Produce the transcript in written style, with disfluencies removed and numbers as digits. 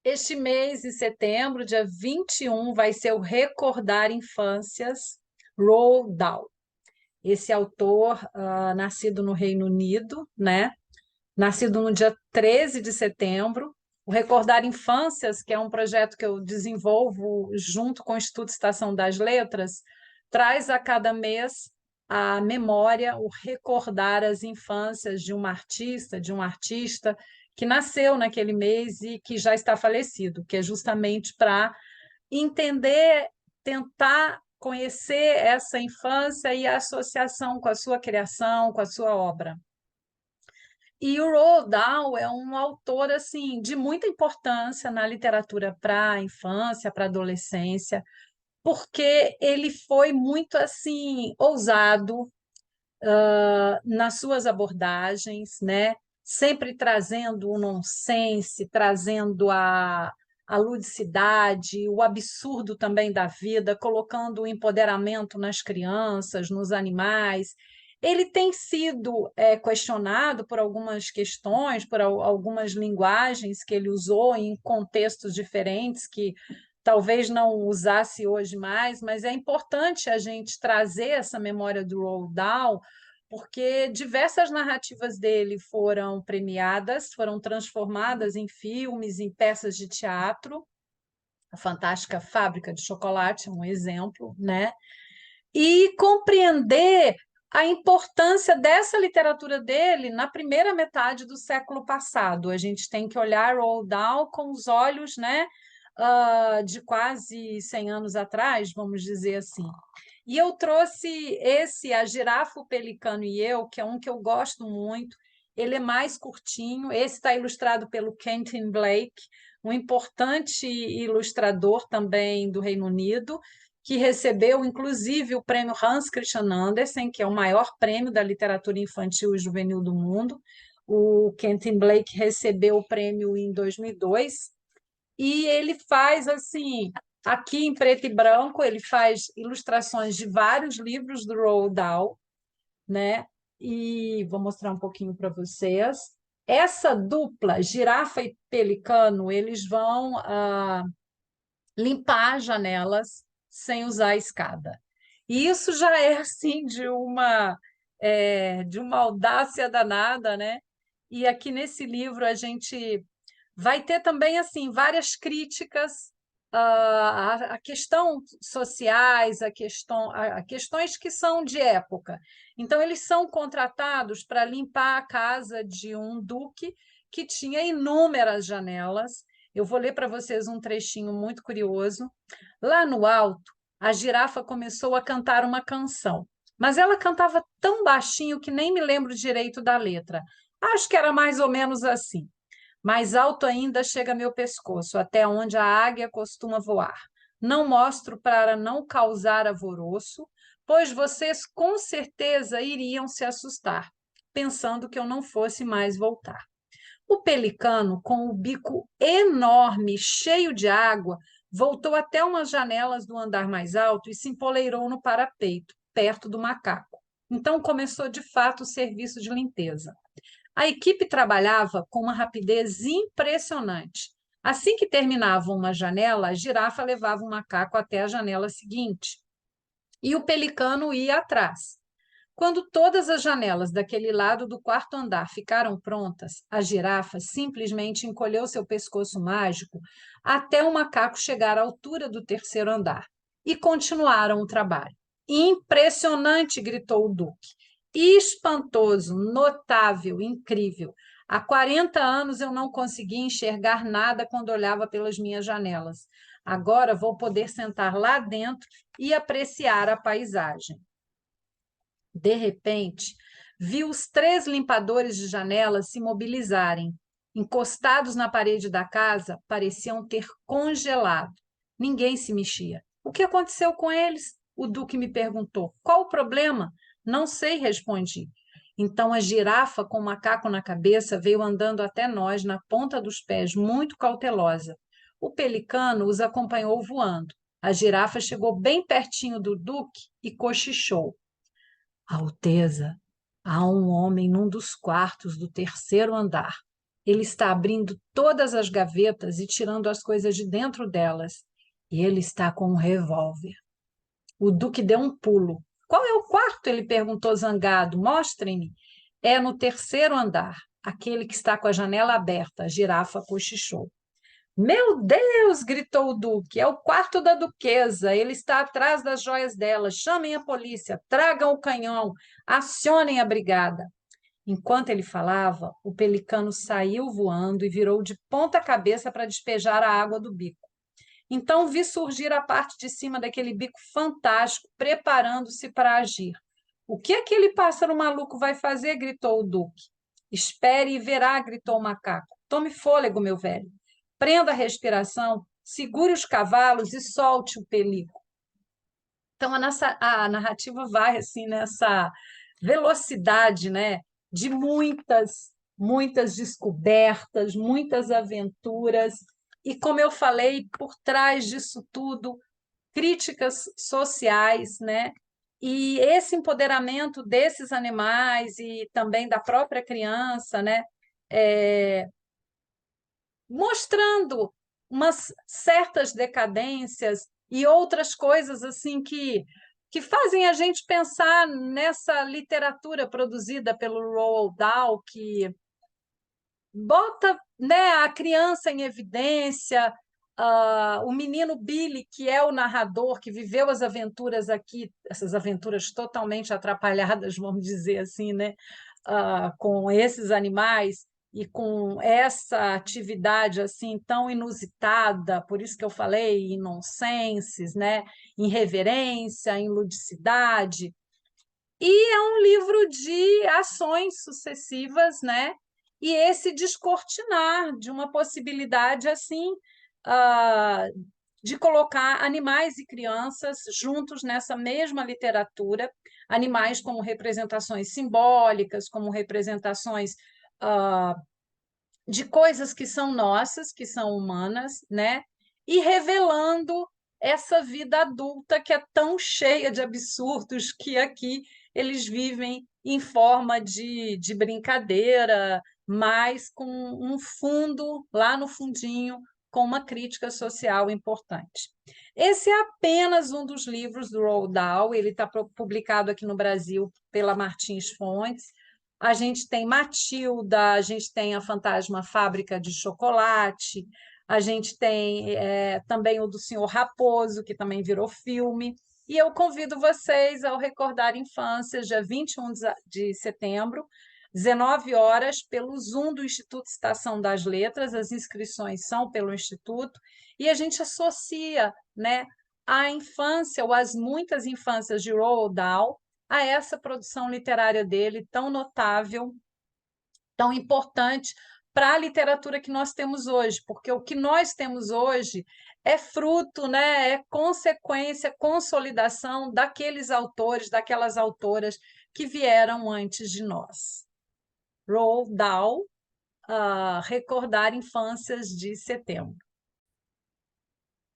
Este mês de setembro, dia 21, vai ser o Recordar Infâncias, Roald Dahl. Esse autor, nascido no Reino Unido, né? Nascido no dia 13 de setembro. O Recordar Infâncias, que é um projeto que eu desenvolvo junto com o Instituto Estação das Letras, traz a cada mês a memória, o recordar as infâncias de uma artista, de um artista que nasceu naquele mês e que já está falecido, que é justamente para entender, tentar conhecer essa infância e a associação com a sua criação, com a sua obra. E o Roald Dahl é um autor assim de muita importância na literatura para a infância, para a adolescência, porque ele foi muito assim ousado nas suas abordagens, né? Sempre trazendo o nonsense, trazendo a ludicidade, o absurdo também da vida, colocando o empoderamento nas crianças, nos animais. Ele tem sido questionado por algumas questões, por algumas linguagens que ele usou em contextos diferentes que talvez não usasse hoje mais, mas é importante a gente trazer essa memória do Roald Dahl, porque diversas narrativas dele foram premiadas, foram transformadas em filmes, em peças de teatro. A Fantástica Fábrica de Chocolate é um exemplo, né? E compreender a importância dessa literatura dele na primeira metade do século passado. A gente tem que olhar Roald Dahl com os olhos, né, de quase 100 anos atrás, vamos dizer assim. E eu trouxe esse, A Girafa, o Pelicano e Eu, que é um que eu gosto muito. Ele é mais curtinho. Esse está ilustrado pelo Quentin Blake, um importante ilustrador também do Reino Unido, que recebeu, inclusive, o prêmio Hans Christian Andersen, que é o maior prêmio da literatura infantil e juvenil do mundo. O Quentin Blake recebeu o prêmio em 2002 e ele faz assim, aqui em preto e branco, ele faz ilustrações de vários livros do Roald Dahl, né? E vou mostrar um pouquinho para vocês. Essa dupla, girafa e pelicano, eles vão limpar as janelas sem usar a escada. E isso já é assim de uma audácia danada, né? E aqui nesse livro a gente vai ter também assim várias críticas a questão sociais, a questões que são de época. Então, eles são contratados para limpar a casa de um duque que tinha inúmeras janelas. Eu vou ler para vocês um trechinho muito curioso. Lá no alto, a girafa começou a cantar uma canção, mas ela cantava tão baixinho que nem me lembro direito da letra. Acho que era mais ou menos assim. Mais alto ainda chega meu pescoço, até onde a águia costuma voar. Não mostro para não causar alvoroço, pois vocês com certeza iriam se assustar, pensando que eu não fosse mais voltar. O pelicano, com o bico enorme, cheio de água, voltou até umas janelas do andar mais alto e se empoleirou no parapeito, perto do macaco. Então começou de fato o serviço de limpeza. A equipe trabalhava com uma rapidez impressionante. Assim que terminava uma janela, a girafa levava o macaco até a janela seguinte e o pelicano ia atrás. Quando todas as janelas daquele lado do quarto andar ficaram prontas, a girafa simplesmente encolheu seu pescoço mágico até o macaco chegar à altura do terceiro andar e continuaram o trabalho. Impressionante, gritou o Duque. Espantoso, notável, incrível. Há 40 anos eu não conseguia enxergar nada quando olhava pelas minhas janelas. Agora vou poder sentar lá dentro e apreciar a paisagem. De repente, viu os 3 limpadores de janelas se mobilizarem. Encostados na parede da casa, pareciam ter congelado. Ninguém se mexia. O que aconteceu com eles? O Duque me perguntou. Qual o problema? Não sei, respondi. Então a girafa, com o macaco na cabeça, veio andando até nós, na ponta dos pés, muito cautelosa. O pelicano os acompanhou voando. A girafa chegou bem pertinho do Duque e cochichou. Alteza, há um homem num dos quartos do terceiro andar. Ele está abrindo todas as gavetas e tirando as coisas de dentro delas. E ele está com um revólver. O Duque deu um pulo. Qual é o quarto? Ele perguntou zangado. Mostrem-me. É no terceiro andar, aquele que está com a janela aberta. A girafa cochichou. Meu Deus! Gritou o Duque. É o quarto da duquesa. Ele está atrás das joias dela. Chamem a polícia, tragam o canhão, acionem a brigada. Enquanto ele falava, o pelicano saiu voando e virou de ponta cabeça para despejar a água do bico. Então vi surgir a parte de cima daquele bico fantástico, preparando-se para agir. O que aquele pássaro maluco vai fazer? Gritou o Duque. Espere e verá, gritou o macaco. Tome fôlego, meu velho. Prenda a respiração, segure os cavalos e solte o pelico. Então a narrativa vai assim nessa velocidade, né, de muitas descobertas, muitas aventuras e, como eu falei, por trás disso tudo, críticas sociais, né? E esse empoderamento desses animais e também da própria criança, né? É, mostrando umas certas decadências e outras coisas assim que fazem a gente pensar nessa literatura produzida pelo Roald Dahl, que bota, né, a criança em evidência, o menino Billy, que é o narrador, que viveu as aventuras aqui, essas aventuras totalmente atrapalhadas, vamos dizer assim, né, com esses animais e com essa atividade assim tão inusitada, por isso que eu falei em nonsenses, né, em reverência, em ludicidade. E é um livro de ações sucessivas, né? E esse descortinar de uma possibilidade assim ah, de colocar animais e crianças juntos nessa mesma literatura, animais como representações simbólicas, como representações ah, de coisas que são nossas, que são humanas, né? E revelando essa vida adulta que é tão cheia de absurdos que aqui eles vivem em forma de brincadeira, mas com um fundo, lá no fundinho, com uma crítica social importante. Esse é apenas um dos livros do Roald Dahl, ele está publicado aqui no Brasil pela Martins Fontes. A gente tem Matilda, a gente tem a Fantasma Fábrica de Chocolate, a gente tem também o do Senhor Raposo, que também virou filme. E eu convido vocês ao Recordar Infâncias, dia 21 de setembro, 19 horas, pelo Zoom do Instituto Estação das Letras. As inscrições são pelo Instituto, e a gente associa, né, a infância, ou as muitas infâncias de Roald Dahl, a essa produção literária dele, tão notável, tão importante para a literatura que nós temos hoje, porque o que nós temos hoje é fruto, né, é consequência, consolidação daqueles autores, daquelas autoras que vieram antes de nós. Roald Dahl, Recordar Infâncias de Setembro.